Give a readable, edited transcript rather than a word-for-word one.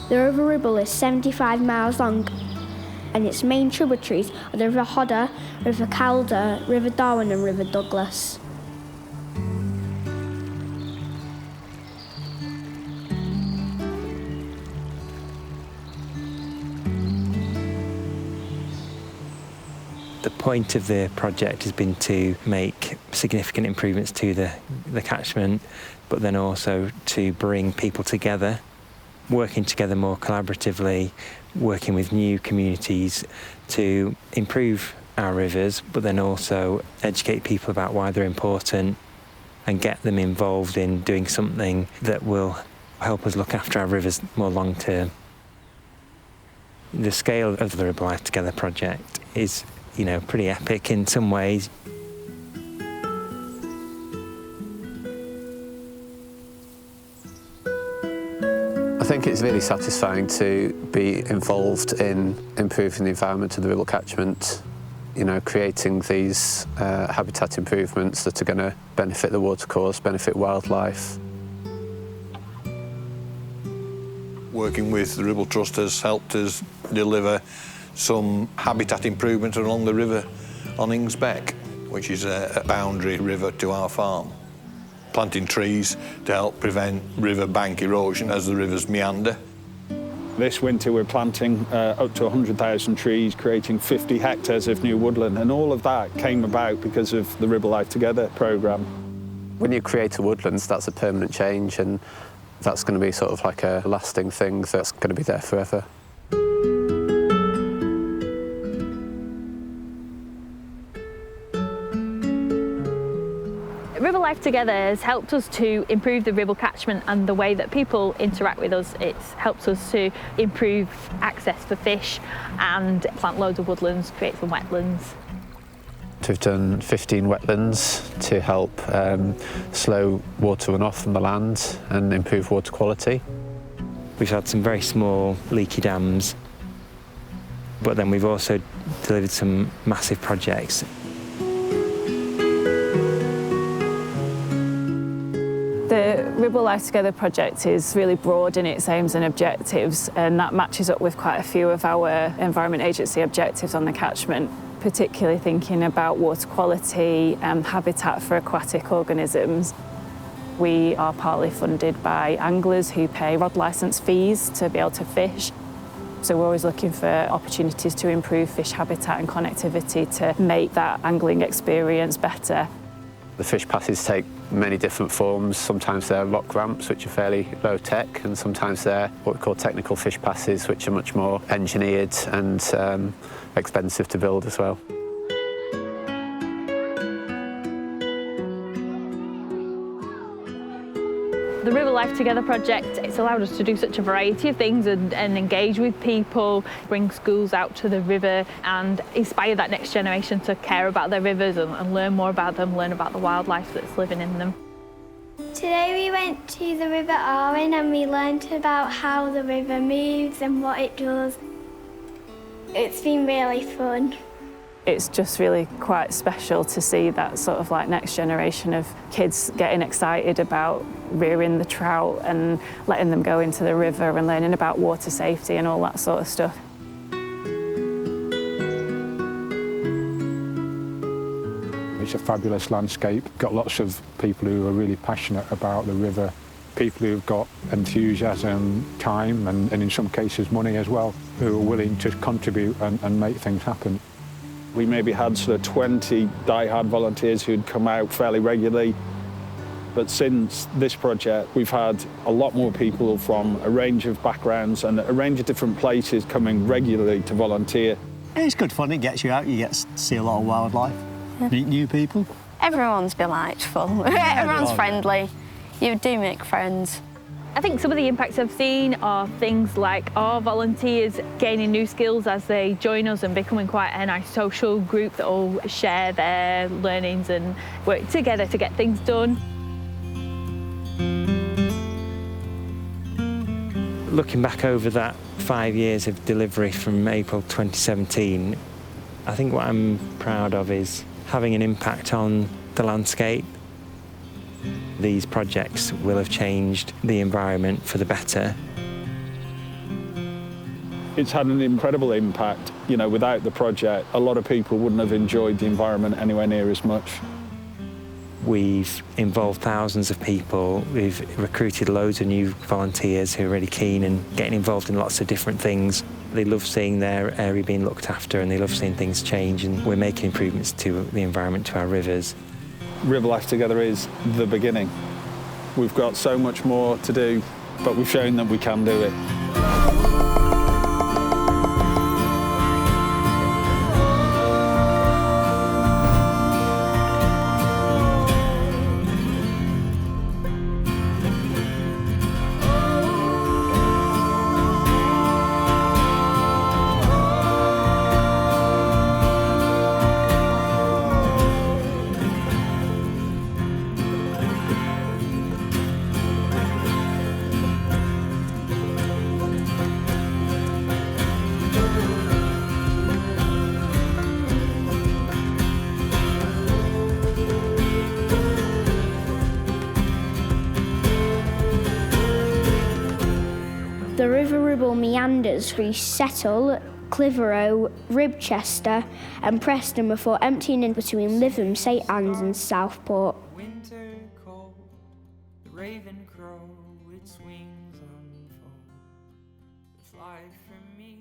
The River Ribble is 75 miles long, and its main tributaries are the River Hodder, River Calder, River Darwen and River Douglas. The point of the project has been to make significant improvements to the catchment, but then also to bring people together, working together more collaboratively, working with new communities to improve our rivers, but then also educate people about why they're important and get them involved in doing something that will help us look after our rivers more long term. The scale of the Ribble Life Together project is, pretty epic in some ways. I think it's really satisfying to be involved in improving the environment of the Ribble Catchment, creating these habitat improvements that are going to benefit the watercourse, benefit wildlife. Working with the Ribble Trust has helped us deliver some habitat improvements along the river on Ingsbeck, which is a boundary river to our farm. Planting trees to help prevent river bank erosion as the rivers meander. This winter we're planting up to 100,000 trees, creating 50 hectares of new woodland, and all of that came about because of the Ribble Life Together programme. When you create a woodlands, that's a permanent change, and that's going to be sort of like a lasting thing that's going to be there forever. Ribble Life Together has helped us to improve the Ribble Catchment and the way that people interact with us. It's helped us to improve access for fish and plant loads of woodlands, create some wetlands. We've done 15 wetlands to help slow water runoff from the land and improve water quality. We've had some very small leaky dams, but then we've also delivered some massive projects. The Ribble Life Together project is really broad in its aims and objectives, and that matches up with quite a few of our Environment Agency objectives on the catchment, particularly thinking about water quality and habitat for aquatic organisms. We are partly funded by anglers who pay rod licence fees to be able to fish. So we're always looking for opportunities to improve fish habitat and connectivity to make that angling experience better. The fish passes take many different forms. Sometimes they're rock ramps, which are fairly low tech, and sometimes they're what we call technical fish passes, which are much more engineered and expensive to build as well. The Ribble Life Together project, it's allowed us to do such a variety of things and engage with people, bring schools out to the river and inspire that next generation to care about their rivers and learn more about them, learn about the wildlife that's living in them. Today we went to the River Arwen and we learnt about how the river moves and what it does. It's been really fun. It's just really quite special to see that sort of like next generation of kids getting excited about rearing the trout and letting them go into the river and learning about water safety and all that sort of stuff. It's a fabulous landscape. Got lots of people who are really passionate about the river, people who've got enthusiasm, time and in some cases money as well, who are willing to contribute and make things happen. We maybe had sort of 20 die-hard volunteers who'd come out fairly regularly. But since this project, we've had a lot more people from a range of backgrounds and a range of different places coming regularly to volunteer. It's good fun, it gets you out, you get to see a lot of wildlife, meet new people. Everyone's delightful, everyone's friendly, you do make friends. I think some of the impacts I've seen are things like our volunteers gaining new skills as they join us and becoming quite a nice social group that all share their learnings and work together to get things done. Looking back over that 5 years of delivery from April 2017, I think what I'm proud of is having an impact on the landscape. These projects will have changed the environment for the better. It's had an incredible impact. You know, without the project, a lot of people wouldn't have enjoyed the environment anywhere near as much. We've involved thousands of people. We've recruited loads of new volunteers who are really keen and getting involved in lots of different things. They love seeing their area being looked after and they love seeing things change, and we're making improvements to the environment, to our rivers. Ribble Life Together is the beginning. We've got so much more to do, but we've shown that we can do it. The River Ribble meanders through Settle, Clitheroe, Ribchester and Preston before emptying in between Lytham, St Anne's and Southport. Winter cold, the raven crow, its wings unfold, the fly for me.